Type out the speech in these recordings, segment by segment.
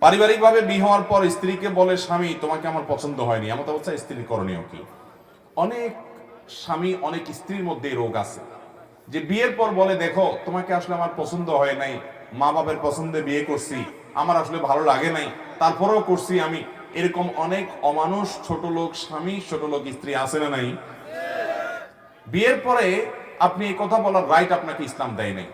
পারিবারিকভাবে বিয়ে হওয়ার পর স্ত্রীকে বলে স্বামী তোমাকে আমার পছন্দ হয়নি, এমন অবস্থা স্ত্রীর করণীয় কি? অনেক স্বামী অনেক স্ত্রীর মধ্যে এই রোগ আছে যে বিয়ের পর বলে দেখো তোমাকে আসলে আমার পছন্দ হয় নাই, মা বাবার পছন্দে বিয়ে করছি, আমার আসলে ভালো লাগে নাই, তারপরেও করছি আমি। এরকম অনেক অমানুষ ছোট লোক স্বামী ছোট লোক স্ত্রী আছে না নাই? বিয়ের পরে আপনি এই কথা বলার রাইট আপনাকে ইসলাম দেয় নাই।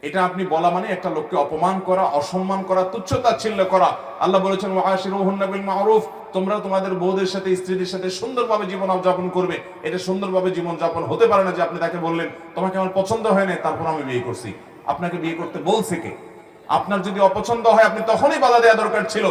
এটা আপনি বলা মানে একটা লোককে অপমান করা, অসম্মান করা, তুচ্ছতাচ্ছিল্য করা। আল্লাহ বলেছেন ওয়াশিরুহুন্না বিল মারুফ, তোমরা তোমাদের বউদের সাথে স্ত্রীদের সাথে সুন্দরভাবে জীবন যাপন করবে। এটা সুন্দরভাবে জীবন যাপন হতে পারে না যে আপনি তাকে বললেন তোমাকে আমার পছন্দ হয় না তারপর আমি বিয়ে করছি। আপনাকে বিয়ে করতে বলছে কে? আপনার যদি অপছন্দ হয় আপনি তখনই বাধা দেওয়া দরকার ছিল।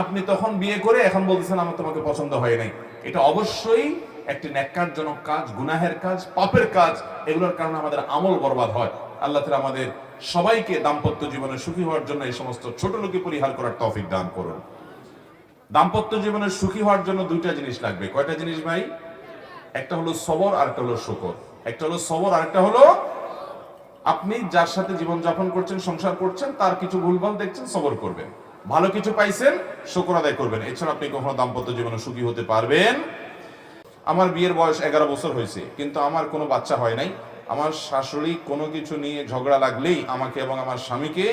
আপনি তখন বিয়ে করে এখন বলতেছেন আমার তোমাকে পছন্দ হয় নাই। এটা অবশ্যই একটি ন্যাক্কারজনক কাজ, গুনাহের কাজ, পাপের কাজ। এগুলোর কারণে আমাদের আমল বরবাদ হয়। আল্লাহ তাআলা আমাদের সবাইকে দাম্পত্য জীবনে সুখী হওয়ার জন্য এই সমস্ত ছোট লোকে পরিহার করার তৌফিক দান করুন। দাম্পত্য জীবনে সুখী হওয়ার জন্য দুইটা জিনিস লাগবে। কয়টা জিনিস ভাই? একটা হলো সবর আর একটা হলো শুকর। একটা হলো সবর আর একটা হলো আপনি যার সাথে জীবন যাপন করছেন, সংসার করছেন, তার কিছু ভুলভাল দেখছেন, সবর করবেন। ভালো কিছু পাইছেন, শুকর আদায় করবেন। এছাড়া আপনি কখনো দাম্পত্য জীবনে সুখী হতে পারবেন। আমার বিয়ের বয়স 11 বছর হয়েছে, কিন্তু আমার কোনো বাচ্চা হয় নাই। আমার শাশুড়ি কোনো কিছু নিয়ে ঝগড়া লাগলেই আমাকে এবং আমার স্বামীকে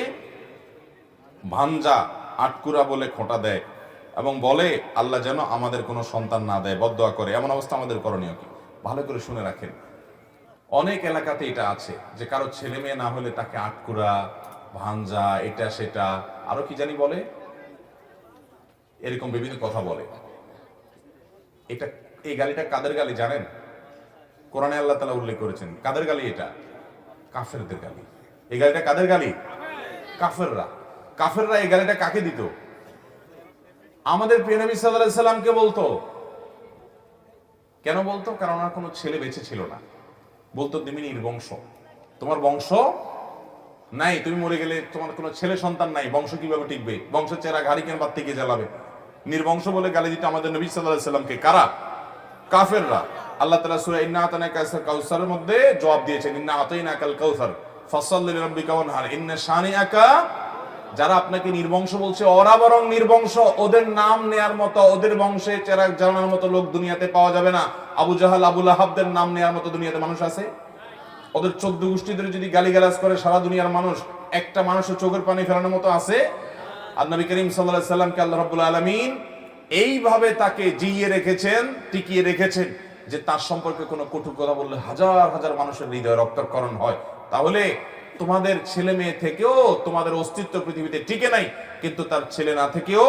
ভাঞ্জা আটকুরা বলে খোঁটা দেয় এবং বলে আল্লাহ যেন আমাদের কোনো সন্তান না দেয়, বদদোয়া করে। এমন অবস্থা আমাদের করণীয় কি? ভালো করে শুনে রাখেন। অনেক এলাকাতে এটা আছে যে কারো ছেলে মেয়ে না হলে তাকে আটকুরা, ভাঞ্জা, এটা সেটা আরো কি জানি বলে, এরকম বিভিন্ন কথা বলে। এটা এই গালিটা কাদের গালি জানেন? কোরআনে আল্লাহ তাআলা উল্লেখ করেছেন কাদের গালি? এটা কাফেরদের গালি। এই গালিটা কাদের গালি? কাফেররা। কাফেররা এই গালিটা কাকে দিত? আমাদের প্রিয় নবী সাল্লাল্লাহু আলাইহি সাল্লামকে বলতো। কেন বলতো? কারণ ওনার কোনো ছেলে বেঁচে ছিল না। বলতো তুমি নির্বংশ, তোমার বংশ নাই, তুমি মরে গেলে তোমার কোনো ছেলে সন্তান নাই, বংশ কিভাবে টিকবে? বংশের চেহারা ঘাড়ি কেন বাদ থেকে জ্বালাবে? নির্বংশ বলে গালি দিত আমাদের নবী সাল্লাল্লাহু আলাইহি সাল্লামকে। কারা? কাফেররা। আল্লাহ তাআলা সূরা ইন্না আতানাকাল কাউসারের মধ্যে জবাব দিয়েছেন, ইন্না আতাইনাকাল কাউসার ফাসাল্লি লিরাব্বিকা ওয়ানহার ইন্না শানিআকা। যারা আপনাকে নির্বংশ বলছে, ওরা বরং নির্বংশ। ওদের নাম নেয়ার মতো, ওদের বংশে চেরাগ জ্বালানোর মতো লোক দুনিয়াতে পাওয়া যাবে না। আবু জাহাল, আবু লাহাবদের নাম নেয়ার মতো দুনিয়াতে মানুষ আছে? ওদের 14 গোষ্ঠীদের যদি গালিগালাজ করে সারা দুনিয়ার মানুষ, একটা মানুষের চোখের পানি ফেলানোর মতো আছে? আর নবী করিম সাল্লাল্লাহু আলাইহি সাল্লামকে আল্লাহ রাব্বুল আলামিন এইভাবে তাকে জিইয়ে রেখেছেন, টিকিয়ে রেখেছেন যে তার সম্পর্কে কোনো কটু কথা বললে হাজার হাজার মানুষের হৃদয় রক্তক্ষরণ হয়। তাহলে তোমাদের ছেলে মেয়ে থেকেও তোমাদের অস্তিত্ব পৃথিবীতে টিকে নাই, কিন্তু তার ছেলে না থেকেও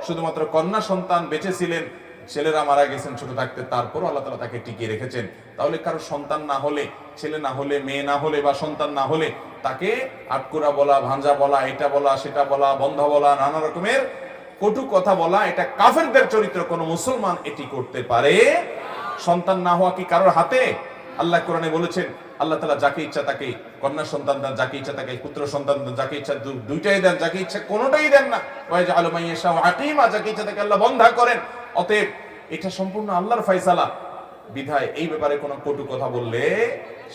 শুধুমাত্র কন্যা সন্তান বেঁচে ছিলেন। ছেলেরা মারা গেছেন ছোট থাকতে, তারপরও আল্লাহ তাআলা তাকে টিকিয়ে রেখেছেন। তাহলে কারো সন্তান না হলে, ছেলে না হলে, মেয়ে না হলে বা সন্তান না হলে তাকে আটকুরা বলা, ভাঞ্জা বলা, এটা বলা, সেটা বলা, বন্ধা বলা, নানা রকমের কটু কথা বলা, এটা কাফেরদের চরিত্র। কোন মুসলমান এটি করতে পারে? সন্তান না হওয়া কি কারোর হাতে? আল্লাহ কোরআনে বলেছেন, আল্লাহ তাআলা যাকে ইচ্ছা তাকে কন্যা সন্তান দেন, যাকে ইচ্ছা তাকে পুত্র সন্তান দেন, যাকে ইচ্ছা দুইটাই দেন, যাকে ইচ্ছা কোনোটাই দেন না। ওয়াজআলু মাইয়াশাউ আকিমা, যাকে ইচ্ছা তাকে আল্লাহ বন্ধা করেন। অতএব এটা সম্পূর্ণ আল্লাহর ফয়সালা। বিধায় এই ব্যাপারে কোনো কটু কথা বললে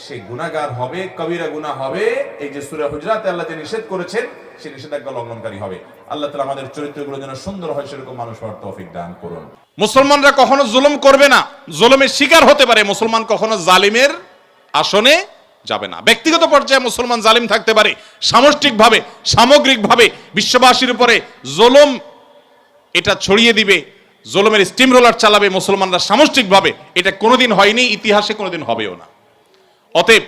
সে গুনাহগার হবে, কবিরা গুনাহ হবে। এই যে সূরা হুজরাতে আল্লাহ যে নিষেধ করেছেন, সে নিষেধাজ্ঞা লঙ্ঘনকারী হবে। আল্লাহ তাআলা আমাদের চরিত্রগুলো যেন সুন্দর হয় সেরকম মানুষ হওয়ার তৌফিক দান করুন। মুসলমানরা কখনো জুলুম করবে না, জুলুমের শিকার হতে পারে। মুসলমান কখনো জালিমের আসনে যাবে না। ব্যক্তিগত পর্যায়ে মুসলমান জালিম থাকতে পারে, সামষ্টিকভাবে, সামগ্রিকভাবে বিশ্ববাসীর উপরে জুলুম এটা ছড়িয়ে দিবে, জুলুমের স্টিম রোলার চালাবে মুসলমানরা সামষ্টিকভাবে। এটা কোনোদিন হয়নি, ইতিহাসে কোনোদিন হবেও না। অতএব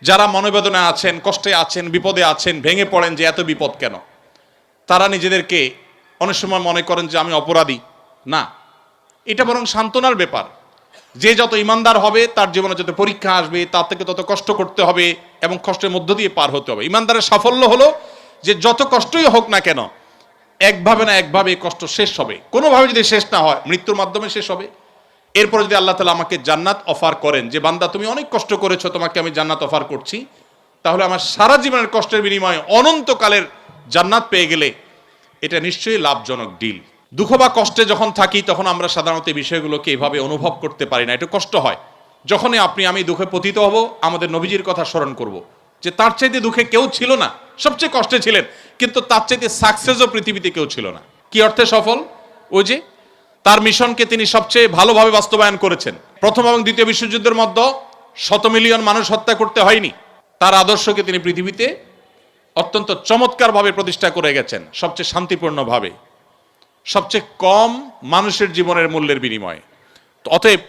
যারা মনোবেদনা আছেন, কষ্টে আছেন, বিপদে আছেন, ভেঙে পড়েন যে এত বিপদ কেন, তারা নিজেদেরকে অনেক সময় মনে করেন যে আমি অপরাধী। না, এটা বরং সান্ত্বনার ব্যাপার। যে যত ইমানদার হবে তার জীবনে যত পরীক্ষা আসবে তার থেকে তত কষ্ট করতে হবে এবং কষ্টের মধ্য দিয়ে পার হতে হবে। ইমানদারের সাফল্য হলো যে যত কষ্টই হোক না কেন, একভাবে না একভাবে কষ্ট শেষ হবে। কোনোভাবে যদি শেষ না হয়, মৃত্যুর মাধ্যমে শেষ হবে। এরপরে যদি আল্লাহ তাআলা আমাকে জান্নাত অফার করেন, যে বান্দা তুমি অনেক কষ্ট করেছো, তোমাকে আমি জান্নাত অফার করছি, তাহলে আমার সারা জীবনের কষ্টের বিনিময়ে অনন্তকালের জান্নাত পেয়ে গেলে এটা নিশ্চয়ই লাভজনক ডিল। দুঃখ বা কষ্টে যখন থাকি তখন আমরা সাধারণত এই বিষয়গুলোকে এভাবে অনুভব করতে পারি না, একটু কষ্ট হয়। যখনই আমি দুঃখে পতিত হব, আমাদের নবীজির কথা স্মরণ করব যে তার চাইতে দুঃখে কেউ ছিল না, সবচেয়ে কষ্টে ছিলেন, কিন্তু তার চাইতে সাকসেসও পৃথিবীতে কেউ ছিল না। কি অর্থে সফল? ওই যে তার মিশনকে তিনি সবচেয়ে ভালোভাবে বাস্তবায়ন করেছেন। প্রথম এবং দ্বিতীয় বিশ্বযুদ্ধের মধ্যে 100 মিলিয়ন মানুষ হত্যা করতে হয়নি। তার আদর্শকে তিনি পৃথিবীতে অত্যন্ত চমৎকারভাবে প্রতিষ্ঠা করে গেছেন, সবচেয়ে শান্তিপূর্ণভাবে, সবচেয়ে কম মানুষের জীবনের মূল্যের বিনিময়ে। অতএব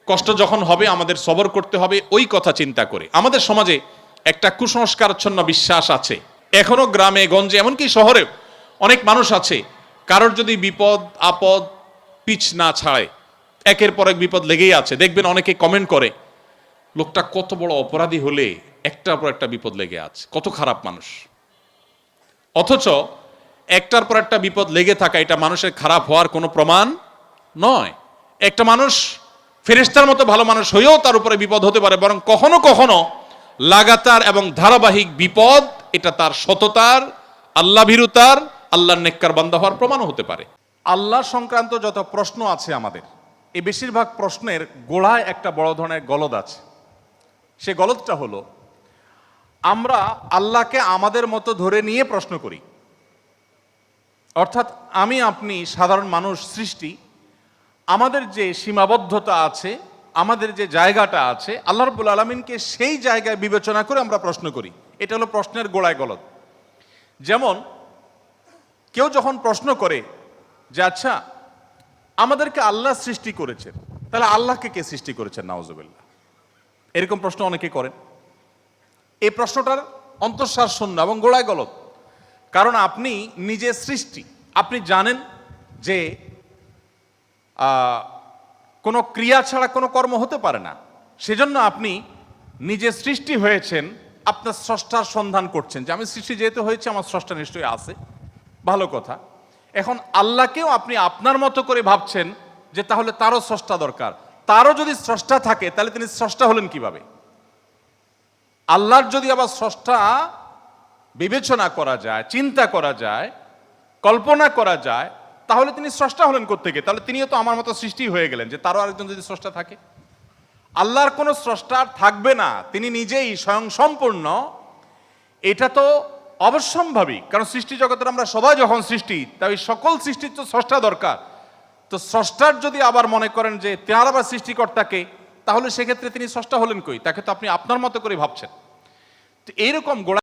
কষ্ট যখন হবে আমাদের সবর করতে হবে ওই কথা চিন্তা করে। আমাদের সমাজে একটা কুসংস্কারাচ্ছন্ন বিশ্বাস আছে এখনো, গ্রামে গঞ্জে এমনকি শহরেও অনেক মানুষ আছে, কারোর যদি বিপদ আপদ পিছ না ছাড়ে, একের পর এক বিপদ লেগেই আছে। দেখবেন অনেকে কমেন্ট করে, লোকটা কত বড় অপরাধী হলে একটার পর একটা বিপদ লেগে আছে, কত খারাপ মানুষ। অথচ একটার পর একটা বিপদ লেগে থাকা এটা মানুষের খারাপ হওয়ার কোনো প্রমাণ নয়। একটা মানুষ ফেরেশতার মতো ভালো মানুষ হয়েও তার উপরে বিপদ হতে পারে, বরং কখনো কখনো লাগাতার এবং ধারাবাহিক বিপদ এটা তার সততার, আল্লাহ ভীরুতার, আল্লাহর নেককার বান্দা হওয়ার প্রমাণও হতে পারে। আল্লাহ সংক্রান্ত যত প্রশ্ন আছে আমাদের, এই বেশিরভাগ প্রশ্নের গোড়ায় একটা বড় ধরনের গলদ আছে। সে গলদটা হলো, আমরা আল্লাহকে আমাদের মতো ধরে নিয়ে প্রশ্ন করি। অর্থাৎ আমি আপনি সাধারণ মানুষ সৃষ্টি, আমাদের যে সীমাবদ্ধতা আছে, আমাদের যে জায়গাটা আছে, আল্লাহ রাব্বুল আলামিনকে সেই জায়গায় বিবেচনা করে আমরা প্রশ্ন করি। এটা হলো প্রশ্নের গোড়ায় গলদ। যেমন কেউ যখন প্রশ্ন করে যে আচ্ছা আমাদেরকে আল্লাহ সৃষ্টি করেছেন, তাহলে আল্লাহকে কে সৃষ্টি করেছেন? নাউজুবিল্লাহ, এরকম প্রশ্ন অনেকে করেন। এই প্রশ্নটার অন্তঃসার শূন্য এবং গোড়ায় গলদ। কারণ আপনি নিজে সৃষ্টি, আপনি জানেন যে কোনো ক্রিয়া ছাড়া কোনো কর্ম হতে পারে না। সেজন্য আপনি নিজে সৃষ্টি হয়েছেন, আপনার স্রষ্টার সন্ধান করছেন যে আমি সৃষ্টি যেহেতু হয়েছে আমার স্রষ্টা নিশ্চয়ই আছে, ভালো কথা। এখন আল্লাহকেও আপনি আপনার মতো করে ভাবছেন যে তাহলে তারও স্রষ্টা দরকার। তারও যদি স্রষ্টা থাকে তাহলে তিনি স্রষ্টা হলেন কিভাবে? আল্লাহর যদি আবার স্রষ্টা বিবেচনা করা যায়, চিন্তা করা যায়, কল্পনা করা যায়, তাহলে তিনি স্রষ্টা হলেন কোত্থেকে? তাহলে তিনিও তো আমার মতো সৃষ্টি হয়ে গেলেন, যে তারও আরেকজন যদি স্রষ্টা থাকে। আল্লাহর কোনো স্রষ্টা থাকবে না, তিনি নিজেই স্বয়ং সম্পূর্ণ। এটা তো অবশ্যম্ভাবী, কারণ সৃষ্টি জগতের আমরা সবাই যখন সৃষ্টি, তাই সকল সৃষ্টির তো স্রষ্টা দরকার। তো স্রষ্টার যদি আবার মনে করেন যে তার আবার সৃষ্টিকর্তাকে, তাহলে সেক্ষেত্রে তিনি স্রষ্টা হলেন কই? তাকে তো আপনি আপনার মতো করে ভাবছেন। তো এইরকম গোড়া